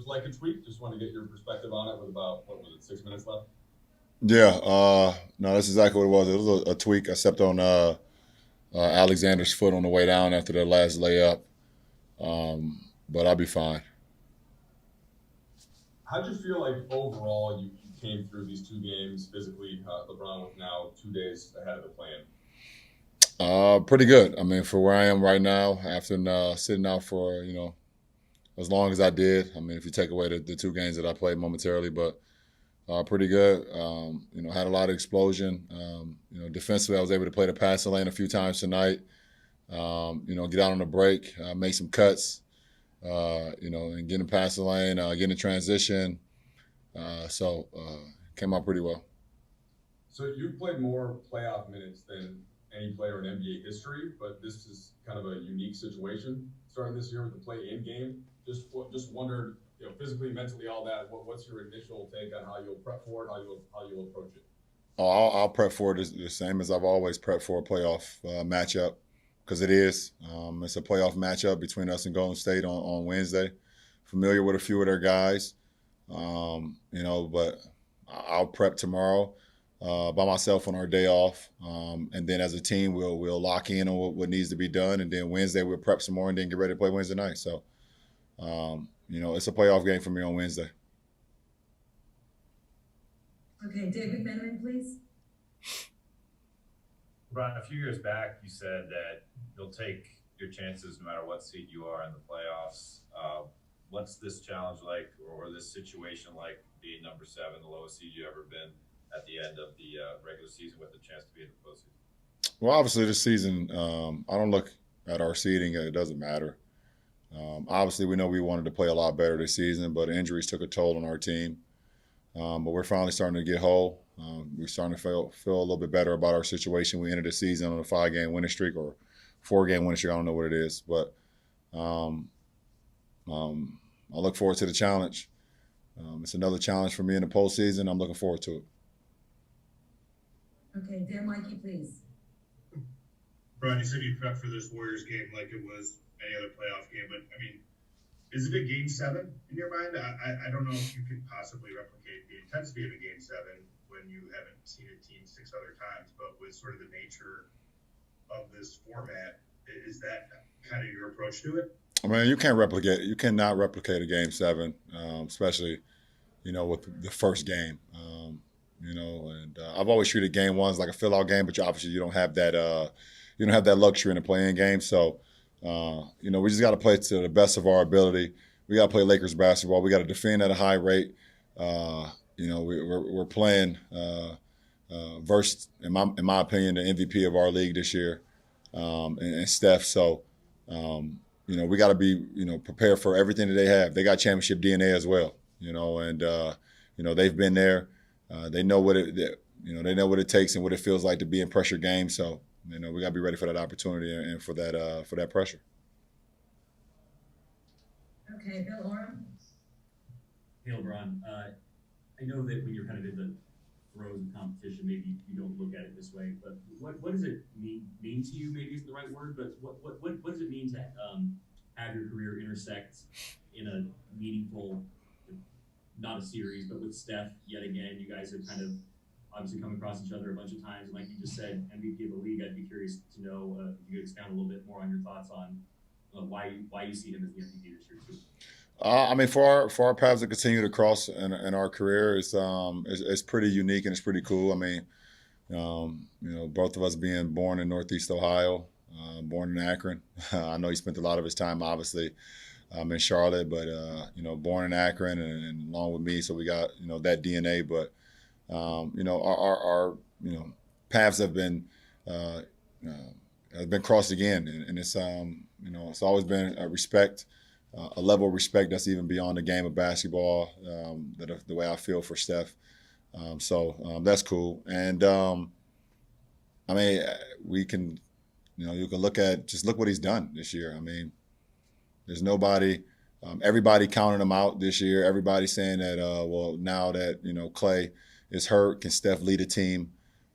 like a tweak? Just want to get your perspective on it with about, what was it, 6 minutes left? Yeah, no, that's exactly what it was. It was a tweak. I stepped on Alexander's foot on the way down after the last layup, but I'll be fine. How'd you feel like overall you came through these two games physically? LeBron with now 2 days ahead of the plan. Pretty good. I mean, for where I am right now, after sitting out for as long as I did. I mean, if you take away the two games that I played momentarily, but pretty good. Had a lot of explosion. Defensively, I was able to play the passing lane a few times tonight. Get out on the break, make some cuts. And get in past the lane, get in transition. Came out pretty well. So you've played more playoff minutes than any player in NBA history, but this is kind of a unique situation starting this year with the play-in game. Just wondered, physically, mentally, all that. What's your initial take on how you'll prep for it, how you'll approach it? Oh, I'll prep for it the same as I've always prepped for a playoff matchup because it is. It's a playoff matchup between us and Golden State on Wednesday. Familiar with a few of their guys, but I'll prep tomorrow by myself on our day off, and then as a team we'll lock in on what needs to be done, and then Wednesday we'll prep some more and then get ready to play Wednesday night. So, it's a playoff game for me on Wednesday. Okay, David Benjamin, please. Ron, a few years back, you said that you'll take your chances no matter what seed you are in the playoffs. What's this challenge like, or this situation like, being number 7, the lowest seed you've ever been at the end of the regular season with a chance to be in the postseason? Well, obviously this season, I don't look at our seeding; it doesn't matter. Obviously, we know we wanted to play a lot better this season, but injuries took a toll on our team. But we're finally starting to get whole. We're starting to feel a little bit better about our situation. We entered the season on a 5-game winning streak or 4-game winning streak. I don't know what it is, but I look forward to the challenge. It's another challenge for me in the postseason. I'm looking forward to it. Okay, Dan Mikey, please. Brian, you said you prepped for this Warriors game like it was any other playoff game, but I mean, is it a game 7 in your mind? I don't know if you could possibly replicate the intensity of a game 7 when you haven't seen a team 6 other times, but with sort of the nature of this format, is that kind of your approach to it? I mean, you cannot replicate a game 7, especially, with the first game. I've always treated game 1s like a fill-out game, but obviously you don't have that luxury in a play-in game. So, we just got to play to the best of our ability. We got to play Lakers basketball. We got to defend at a high rate. We're playing versus, in my opinion, the MVP of our league this year, and Steph. So, we got to be, prepared for everything that they have. They got championship DNA as well, and they've been there. They know they know what it takes and what it feels like to be in pressure games. So, we got to be ready for that opportunity and for that pressure. Okay, Bill Oram. Hey, LeBron. I know that when you're kind of in the throes of competition, maybe you don't look at it this way, but what does it mean to you? Maybe isn't the right word, but what does it mean to have your career intersect in a meaningful, not a series, but with Steph yet again? You guys have kind of obviously come across each other a bunch of times, and like you just said, MVP of the league. I'd be curious to know if you could expound a little bit more on your thoughts on why you see him as the MVP this year too. I mean, for our paths to continue to cross in our career, it's pretty unique and it's pretty cool. I mean, both of us being born in Northeast Ohio, born in Akron. I know he spent a lot of his time, obviously, in Charlotte, but born in Akron and along with me, so we got that DNA. But our paths have been crossed again, and it's always been a respect. A level of respect that's even beyond the game of basketball, the way I feel for Steph. That's cool. And I mean, we can, you can look what he's done this year. I mean, there's nobody, everybody counting him out this year. Everybody saying that, now that, Clay is hurt, can Steph lead a team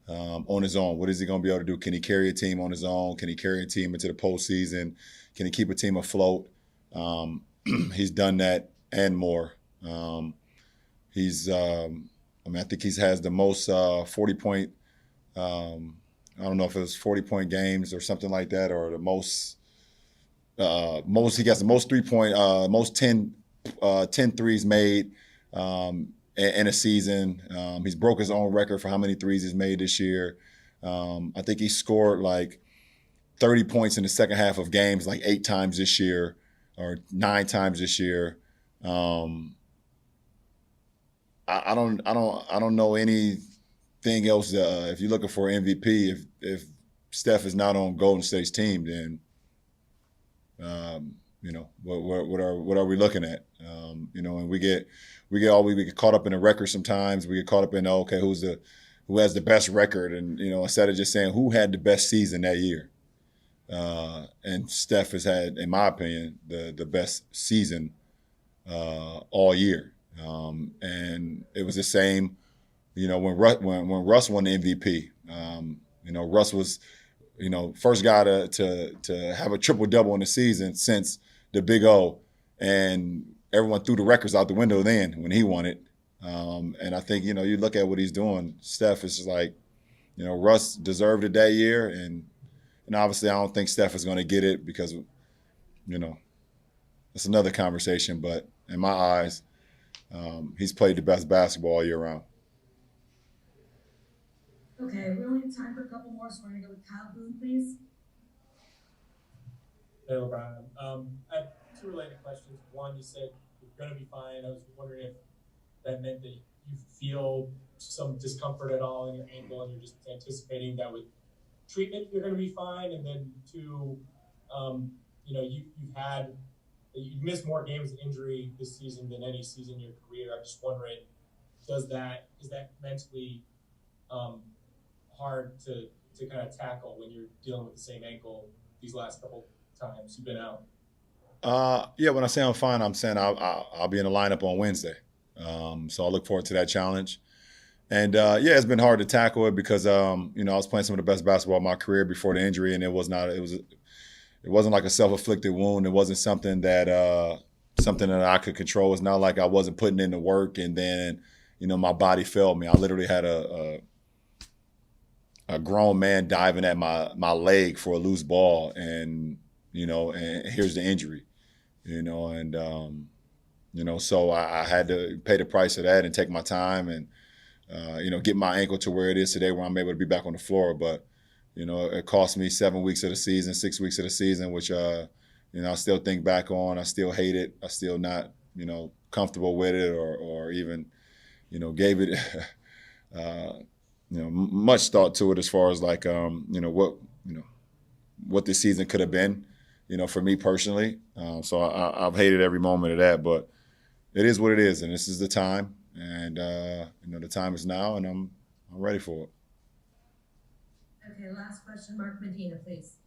on his own? What is he going to be able to do? Can he carry a team on his own? Can he carry a team into the postseason? Can he keep a team afloat? He's done that and more. I think he has the most 40-point. I don't know if it was 40-point games or something like that, or the most. He gets the most 3-point, most 10 threes made in a season. He's broke his own record for how many threes he's made this year. I think he scored like 30 points in the second half of games like 8 times this year or 9 times this year. I don't know anything else. If you're looking for MVP, if Steph is not on Golden State's team, then what are we looking at? And we get caught up in the record sometimes. We get caught up in who has the best record, and instead of just saying who had the best season that year. And Steph has had, in my opinion, the best season all year. And it was the same, when Russ won the MVP. Russ was, first guy to have a triple-double in the season since the Big O, and everyone threw the records out the window then when he won it. And I think, you look at what he's doing, Steph is just like, Russ deserved it that year, and obviously I don't think Steph is going to get it because, it's another conversation. But in my eyes, he's played the best basketball all year round. Okay, we only have time for a couple more, so we're gonna go with Kyle Boone, please. Hey, LeBron. I have 2 related questions. One, you said you're going to be fine. I was wondering if that meant that you feel some discomfort at all in your ankle, and you're just anticipating that with treatment you're going to be fine. And then 2, you've missed more games with injury this season than any season in your career. I'm just wondering, is that mentally hard to kind of tackle when you're dealing with the same ankle these last couple times you've been out? Yeah, when I say I'm fine, I'm saying I'll be in the lineup on Wednesday. So I look forward to that challenge. And it's been hard to tackle it because I was playing some of the best basketball of my career before the injury, and it wasn't like a self-inflicted wound. It wasn't something that I could control. It's not like I wasn't putting in the work and then my body failed me. I literally had a grown man diving at my leg for a loose ball, and here's the injury, so I had to pay the price of that and take my time and get my ankle to where it is today, where I'm able to be back on the floor. But it cost me 7 weeks of the season, 6 weeks of the season, which I still think back on. I still hate it. I still not comfortable with it, or even gave it much thought to it as far as like what this season could have been, for me personally. So I've hated every moment of that, but it is what it is, and this is the time, and the time is now, and I'm ready for it. Okay, last question, Mark Medina, please.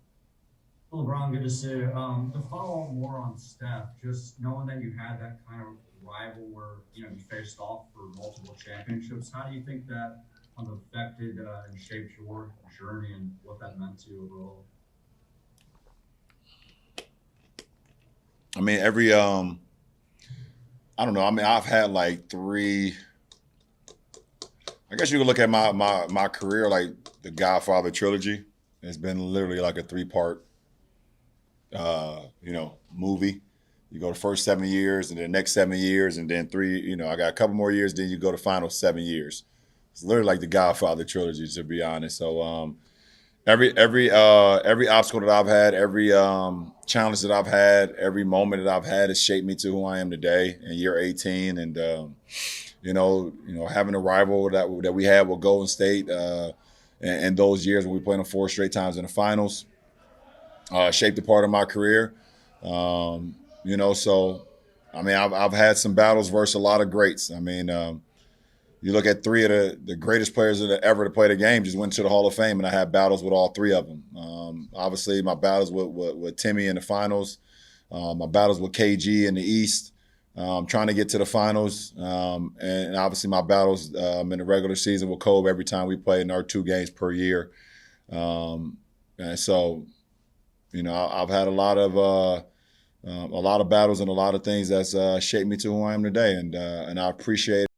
LeBron, good to see you. To follow more on Steph, just knowing that you had that kind of rival where you faced off for multiple championships, how do you think that affected and shaped your journey and what that meant to you overall? I mean, I don't know. I mean, I've had like 3. I guess you could look at my career like the Godfather trilogy. It's been literally like a 3-part, movie. You go the first 7 years, and then the next 7 years, and then 3. I got a couple more years. Then you go the final 7 years. It's literally like the Godfather trilogy, to be honest. So every obstacle that I've had, every challenge that I've had, every moment that I've had has shaped me to who I am today in year 18. And having a rival that we had with Golden State and those years when we played them 4 straight times in the finals shaped a part of my career. So I mean, I've had some battles versus a lot of greats. I mean, you look at 3 of the greatest players ever to play the game just went to the Hall of Fame, and I had battles with all 3 of them. Obviously, my battles with Timmy in the finals, my battles with KG in the East, trying to get to the finals, and obviously my battles in the regular season with Kobe every time we played in our 2 games per year. And so, I've had a lot of a lot of battles and a lot of things that's shaped me to who I am today, and I appreciate